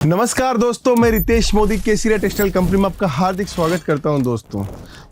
नमस्कार दोस्तों, मैं रितेश मोदी केसीरिया टेक्सटाइल कंपनी में आपका हार्दिक स्वागत करता हूं।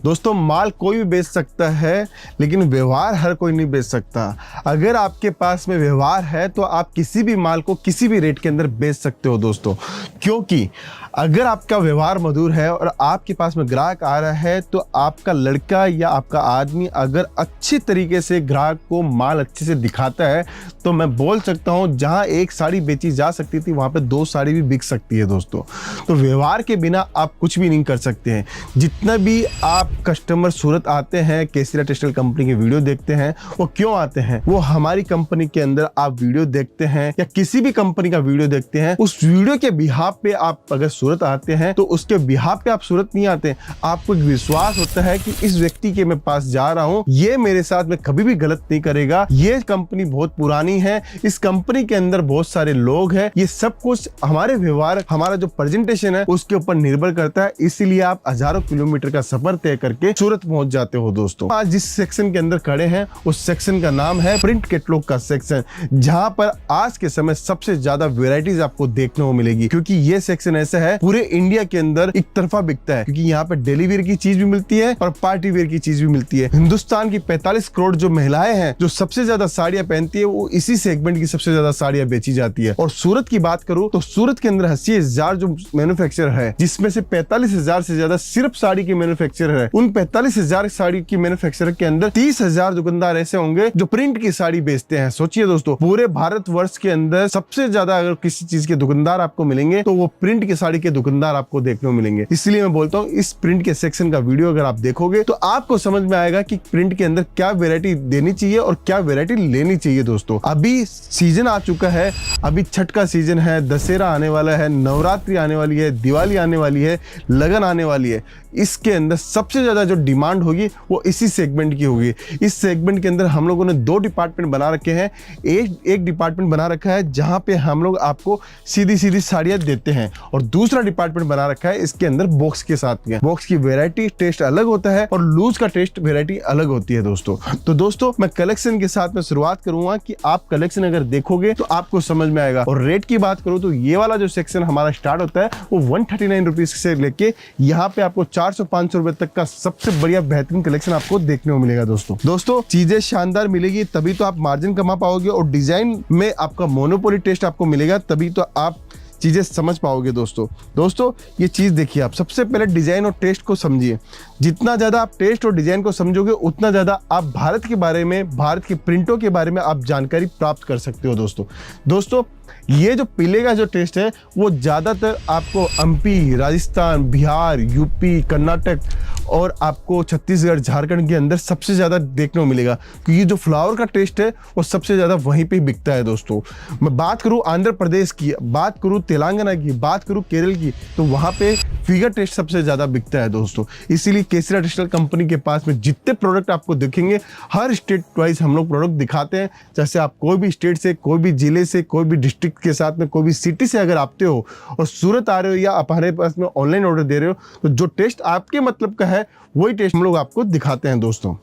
दोस्तों माल कोई भी बेच सकता है, लेकिन व्यवहार हर कोई नहीं बेच सकता। अगर आपके पास में व्यवहार है तो आप किसी भी माल को किसी भी रेट के अंदर बेच सकते हो दोस्तों, क्योंकि अगर आपका व्यवहार मधुर है और आपके पास में ग्राहक आ रहा है तो आपका लड़का या आपका आदमी अगर अच्छी तरीके से ग्राहक को माल अच्छे से दिखाता है तो मैं बोल सकता हूं जहां एक साड़ी बेची जा सकती थी वहां पे दो साड़ी भी बिक सकती है दोस्तों। तो व्यवहार के बिना आप कुछ भी नहीं कर सकते हैं। जितना भी आप कस्टमर सूरत आते हैं, केसीरिया टेक्सटाइल कंपनी के वीडियो देखते हैं, वो क्यों आते हैं? वो हमारी कंपनी के अंदर आप वीडियो देखते हैं या किसी भी कंपनी का वीडियो देखते हैं, उस वीडियो के बिहाफ पे आप अगर सूरत आते हैं तो उसके बिहाफ पे आप सूरत नहीं आते। आपको एक विश्वास होता है कि इस व्यक्ति के मैं पास जा रहा हूं, ये मेरे साथ में कभी भी गलत नहीं करेगा, ये कंपनी बहुत पुरानी है, इस कंपनी के अंदर बहुत सारे लोग हैं। ये सब कुछ हमारे व्यवहार, हमारा जो प्रेजेंटेशन है उसके ऊपर निर्भर करता है। इसीलिए आप हजारों किलोमीटर का सफर तय करके सूरत पहुंच जाते हो दोस्तों। आज जिस सेक्शन के अंदर खड़े हैं उस सेक्शन का नाम है प्रिंट कैटलॉग का सेक्शन, जहां पर आज के समय सबसे ज्यादा वेराइटीज आपको देखने को मिलेगी, क्योंकि ये सेक्शन ऐसा है पूरे इंडिया के अंदर एक तरफा बिकता है, क्योंकि यहाँ पे डेली वेयर की चीज भी मिलती है और पार्टी वेयर की चीज भी मिलती है। हिंदुस्तान की 45 करोड़ जो महिलाएं हैं जो सबसे ज्यादा साड़ियां पहनती है, वो इसी सेगमेंट की सबसे ज्यादा साड़ियां बेची जाती है। और सूरत की बात करूं तो सूरत के अंदर 80,000 जो मैन्युफैक्चरर है, जिसमें से 45,000 से ज्यादा सिर्फ साड़ी के मैन्युफैक्चरर है। उन 45,000 साड़ी की मैन्युफैक्चरर के अंदर 30,000 दुकानदार ऐसे होंगे जो प्रिंट की साड़ी बेचते हैं। सोचिए दोस्तों, पूरे भारतवर्ष के अंदर सबसे ज्यादा अगर किसी चीज के दुकानदार आपको मिलेंगे तो वो प्रिंट की साड़ी के दुकानदार आपको देखने को मिलेंगे। इसलिए मैं बोलता हूँ इस प्रिंट के सेक्शन का वीडियो अगर आप देखोगे तो आपको समझ में आएगा कि प्रिंट के अंदर क्या वैरायटी देनी चाहिए और क्या वैरायटी लेनी चाहिए दोस्तों। अभी सीजन आ चुका है, अभी छठ का सीजन है, दशहरा आने वाला है, नवरात्रि आने वाली है, दिवाली आने वाली है, लगन आने वाली है। इसके अंदर सबसे ज्यादा जो डिमांड होगी वो इसी सेगमेंट की होगी। इस सेगमेंट के अंदर हम लोगों ने दो डिपार्टमेंट बना रखे हैं। एक डिपार्टमेंट बना रखा है जहां पे हम लोग आपको सीधी सीधी साड़ियां देते हैं, और दूसरा डिपार्टमेंट बना रखा है इसके अंदर बॉक्स के साथ में। बॉक्स की वैरायटी टेस्ट अलग होता है और लूज का टेस्ट वैरायटी अलग होती है दोस्तों। तो दोस्तों मैं कलेक्शन के साथ में शुरुआत करूंगा कि आप कलेक्शन अगर देखोगे तो आपको समझ में आएगा। और रेट की बात करूं तो ये वाला जो सेक्शन हमारा स्टार्ट होता है वो 139 रुपीज से लेके यहाँ पे आपको 400-500 रुपए तक का सबसे बढ़िया बेहतरीन कलेक्शन आपको देखने को मिलेगा दोस्तों चीजें शानदार मिलेगी तभी तो आप मार्जिन कमा पाओगे, और डिजाइन में आपका मोनोपोली टेस्ट आपको मिलेगा तभी तो आप चीजें समझ पाओगे दोस्तों ये चीज देखिए। आप सबसे पहले डिजाइन और टेस्ट को समझिए। जितना ज्यादा आप टेस्ट और डिजाइन को समझोगे उतना ज्यादा आप भारत के बारे में, भारत के प्रिंटों के बारे में आप जानकारी प्राप्त कर सकते हो दोस्तों। ये जो पीले का जो टेस्ट है वो ज्यादातर आपको एमपी, राजस्थान, बिहार, यूपी, कर्नाटक और आपको छत्तीसगढ़, झारखंड के अंदर सबसे ज्यादा देखने को मिलेगा, क्योंकि जो फ्लावर का टेस्ट है वो सबसे ज्यादा वहीं पे बिकता है दोस्तों। मैं बात करूं आंध्र प्रदेश की, बात करूं तेलंगाना की, बात करूं केरल की, तो वहां पे फिगर टेस्ट सबसे ज्यादा बिकता है दोस्तों। इसीलिए केसीरिया टेक्सटाइल कंपनी के पास में जितने प्रोडक्ट आपको दिखेंगे हर स्टेट वाइज हम लोग प्रोडक्ट दिखाते हैं। जैसे आप कोई भी स्टेट से, कोई भी जिले से, कोई भी डिस्ट्रिक्ट के साथ में, कोई भी सिटी से अगर आते हो और सूरत आ रहे हो या आप हमारे पास में ऑनलाइन ऑर्डर दे रहे हो, तो जो टेस्ट आपके मतलब का है वही टेस्ट हम लोग आपको दिखाते हैं दोस्तों।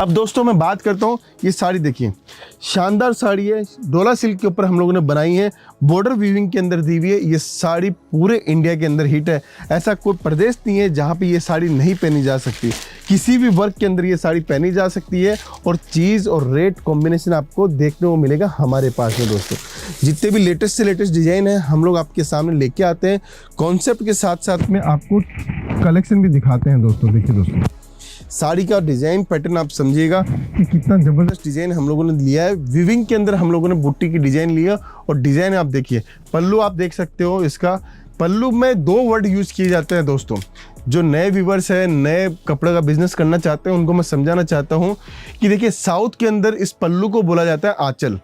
अब दोस्तों मैं बात करता हूँ, ये साड़ी देखिए, शानदार साड़ी है, डोला सिल्क के ऊपर हम लोगों ने बनाई है, बॉर्डर वीविंग के अंदर दी हुई है। ये साड़ी पूरे इंडिया के अंदर हिट है। ऐसा कोई प्रदेश नहीं है जहाँ पे ये साड़ी नहीं पहनी जा सकती। किसी भी वर्क के अंदर ये साड़ी पहनी जा सकती है, और चीज़ और रेट कॉम्बिनेशन आपको देखने को मिलेगा हमारे पास में दोस्तों। जितने भी लेटेस्ट से लेटेस्ट डिजाइन है हम लोग आपके सामने लेके आते हैं, कॉन्सेप्ट के साथ साथ में आपको कलेक्शन भी दिखाते हैं दोस्तों। देखिए दोस्तों, साड़ी का डिजाइन पैटर्न आप समझिएगा कि कितना जबरदस्त डिजाइन हम लोगों ने लिया है। विविंग के अंदर हम लोगों ने बुट्टी की डिजाइन लिया, और डिजाइन आप देखिए, पल्लू आप देख सकते हो। इसका पल्लू में दो वर्ड यूज किए जाते हैं दोस्तों। जो नए व्यूवर्स है, नए कपड़े का बिजनेस करना चाहते हैं, उनको मैं समझाना चाहता हूँ कि देखिए साउथ के अंदर इस पल्लू को बोला जाता है आंचल।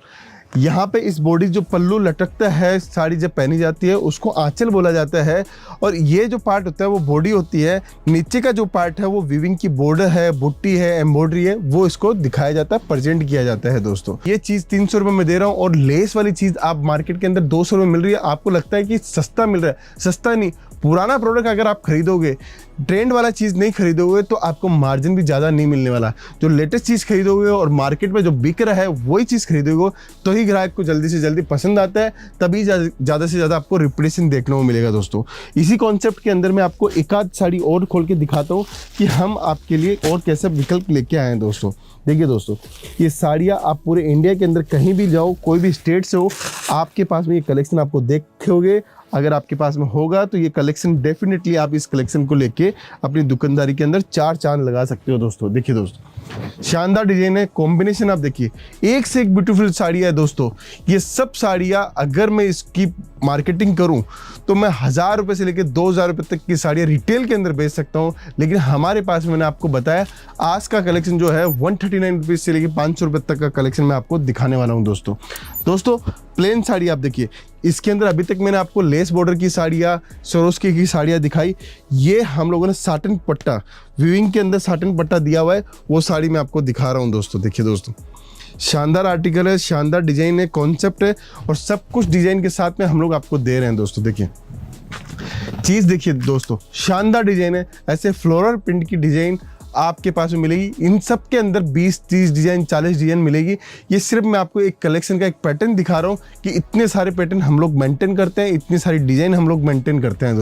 यहाँ पे इस बॉडी जो पल्लू लटकता है, साड़ी जब पहनी जाती है उसको आंचल बोला जाता है। और ये जो पार्ट होता है वो बॉडी होती है, नीचे का जो पार्ट है वो विविंग की बॉर्डर है, बुट्टी है, एम्ब्रॉयडरी है, वो इसको दिखाया जाता है, प्रेजेंट किया जाता है दोस्तों। ये चीज़ 300 रुपये में दे रहा हूँ, और लेस वाली चीज़ आप मार्केट के अंदर 200 रुपये मिल रही है। आपको लगता है कि सस्ता मिल रहा है, सस्ता नहीं, पुराना प्रोडक्ट अगर आप खरीदोगे, ट्रेंड वाला चीज़ नहीं खरीदोगे तो आपको मार्जिन भी ज़्यादा नहीं मिलने वाला। जो लेटेस्ट चीज़ खरीदोगे और मार्केट में जो बिक रहा है वही चीज़ खरीदोगे तो ही ग्राहक को जल्दी से जल्दी पसंद आता है, तभी ज़्यादा से ज़्यादा आपको रिपीटेशन देखने को मिलेगा दोस्तों। इसी कॉन्सेप्ट के अंदर मैं आपको एक आध साड़ी और खोल के दिखाता हूँ कि हम आपके लिए और कैसे विकल्प लेके आए हैं दोस्तों। देखिए दोस्तों, ये साड़ियाँ आप पूरे इंडिया के अंदर कहीं भी जाओ, कोई भी स्टेट से हो, आपके पास में ये कलेक्शन आपको देखोगे। अगर आपके पास में होगा तो ये कलेक्शन डेफिनेटली आप इस कलेक्शन को लेके अपनी दुकानदारी के अंदर 4 चांद लगा सकते हो दोस्तों। देखिए दोस्तों, शानदार डिजाइन है, कॉम्बिनेशन आप देखिए, एक से एक ब्यूटीफुल साड़ियाँ है दोस्तों। ये सब साड़ियाँ अगर मैं इसकी मार्केटिंग करूं तो मैं 1000 रुपये से लेकर 2000 रुपये तक की साड़ियाँ रिटेल के अंदर बेच सकता हूं, लेकिन हमारे पास मैंने आपको बताया आज का कलेक्शन जो है 139 रुपीज़ से लेकर 500 रुपये तक का कलेक्शन मैं आपको दिखाने वाला हूं दोस्तों। दोस्तों प्लेन साड़ी आप देखिए, इसके अंदर अभी तक मैंने आपको लेस बॉर्डर की साड़ियाँ, सरोस्की की साड़ियाँ दिखाई। ये हम लोगों ने साटन पट्टा, वीविंग के अंदर साटन पट्टा दिया हुआ है, वो साड़ी मैं आपको दिखा रहा हूँ दोस्तों। देखिए दोस्तों, शानदार आर्टिकल है, शानदार डिजाइन है, कॉन्सेप्ट है और सब कुछ डिजाइन के साथ में हम लोग आपको दे रहे हैं दोस्तों। देखिए चीज़ देखिए दोस्तों, शानदार डिजाइन है, ऐसे फ्लोरल प्रिंट की डिजाइन आपके पास में मिलेगी। इन सब के अंदर 20-30 डिजाइन, 40 डिजाइन मिलेगी। ये सिर्फ मैं आपको एक कलेक्शन का एक पैटर्न दिखा रहा हूँ कि इतने सारे पैटर्न हम लोग मेंटेन करते हैं, इतनी सारी डिजाइन हम लोग मेंटेन करते हैं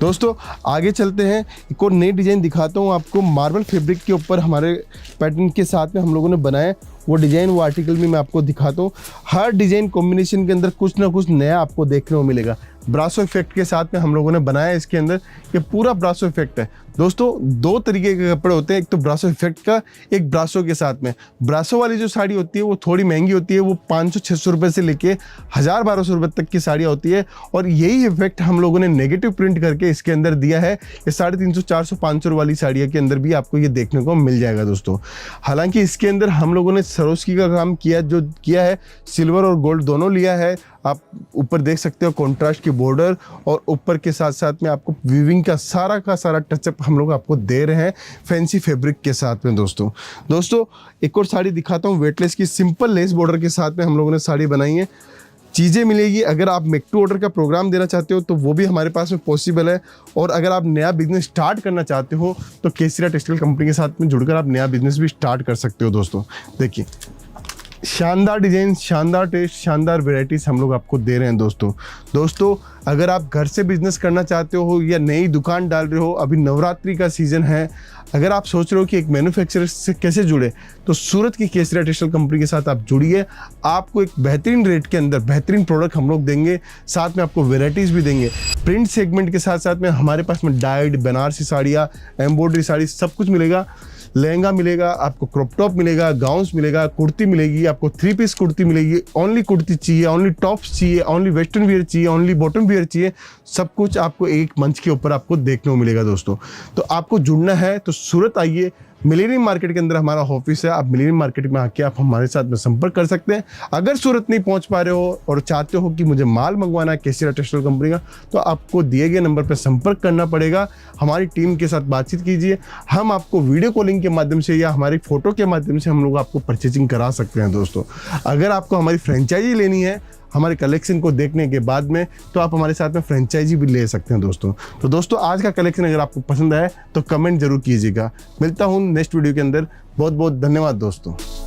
दोस्तों। आगे चलते हैं, एक और नई डिजाइन दिखाता हूँ आपको। मार्बल फैब्रिक के ऊपर हमारे पैटर्न के साथ में हम लोगों ने बनाया वो डिज़ाइन, वो आर्टिकल भी मैं आपको दिखाता हूँ। हर डिज़ाइन कॉम्बिनेशन के अंदर कुछ ना कुछ नया आपको देखने को मिलेगा। ब्रासो इफेक्ट के साथ में हम लोगों ने बनाया इसके अंदर, ये पूरा ब्रासो इफेक्ट है दोस्तों। 2 तरीके के कपड़े होते हैं, एक तो ब्रासो इफेक्ट का, एक ब्रासो के साथ में। ब्रासो वाली जो साड़ी होती है वो थोड़ी महंगी होती है, वो 500-600 रुपये से लेके 1000-1200 रुपये तक की साड़ियाँ होती है। और यही इफेक्ट हम लोगों ने नेगेटिव प्रिंट करके इसके अंदर दिया है। ये 350, 400, 500 वाली साड़ियों के अंदर भी आपको ये देखने को मिल जाएगा दोस्तों। हालांकि इसके अंदर हम लोगों ने सरोस्की का काम किया है, सिल्वर और गोल्ड दोनों लिया है। आप ऊपर देख सकते हो कॉन्ट्रास्ट की बॉर्डर, और ऊपर के साथ साथ में आपको वीविंग का सारा टचअप हम लोग आपको दे रहे हैं फैंसी फैब्रिक के साथ में दोस्तों। एक और साड़ी दिखाता हूँ, वेटलेस की सिंपल लेस बॉर्डर के साथ में हम लोगों ने साड़ी बनाई है। चीज़ें मिलेगी। अगर आप मेक टू ऑर्डर का प्रोग्राम देना चाहते हो तो वो भी हमारे पास में पॉसिबल है। और अगर आप नया बिजनेस स्टार्ट करना चाहते हो तो केसरिया टेक्सटाइल कंपनी के साथ में जुड़कर आप नया बिजनेस भी स्टार्ट कर सकते हो दोस्तों। देखिए शानदार डिजाइन, शानदार टेस्ट, शानदार वेराइटीज हम लोग आपको दे रहे हैं दोस्तों। अगर आप घर से बिजनेस करना चाहते हो या नई दुकान डाल रहे हो, अभी नवरात्रि का सीज़न है, अगर आप सोच रहे हो कि एक मैन्युफैक्चरर से कैसे जुड़े, तो सूरत की केसरिया टेक्सटाइल कंपनी के साथ आप जुड़िए। आपको एक बेहतरीन रेट के अंदर बेहतरीन प्रोडक्ट हम लोग देंगे, साथ में आपको वेराइटीज़ भी देंगे। प्रिंट सेगमेंट के साथ साथ में हमारे पास में डाइड, बनारसी साड़ियाँ, एम्ब्रॉयडरी साड़ी सब कुछ मिलेगा। लहंगा मिलेगा, आपको क्रॉप टॉप मिलेगा, गाउन्स मिलेगा, कुर्ती मिलेगी, आपको 3 पीस कुर्ती मिलेगी। ओनली कुर्ती चाहिए, ओनली टॉप्स चाहिए, ओनली वेस्टर्न वियर चाहिए, ओनली बॉटम वियर चाहिए, सब कुछ आपको एक मंच के ऊपर आपको देखने को मिलेगा दोस्तों। तो आपको जुड़ना है तो सूरत आइए, मिलेनियम मार्केट के अंदर हमारा ऑफिस है। आप मिलेनियम मार्केट में आके आप हमारे साथ में संपर्क कर सकते हैं। अगर सूरत नहीं पहुंच पा रहे हो और चाहते हो कि मुझे माल मंगवाना है केसरिया टेक्सटाइल कंपनी का, तो आपको दिए गए नंबर पर संपर्क करना पड़ेगा। हमारी टीम के साथ बातचीत कीजिए, हम आपको वीडियो कॉलिंग के माध्यम से या हमारी फोटो के माध्यम से हम लोग आपको परचेजिंग करा सकते हैं दोस्तों। अगर आपको हमारी फ्रेंचाइजी लेनी है हमारे कलेक्शन को देखने के बाद में, तो आप हमारे साथ में फ्रेंचाइजी भी ले सकते हैं दोस्तों। तो दोस्तों आज का कलेक्शन अगर आपको पसंद आए तो कमेंट जरूर कीजिएगा। मिलता हूँ नेक्स्ट वीडियो के अंदर। बहुत बहुत धन्यवाद दोस्तों।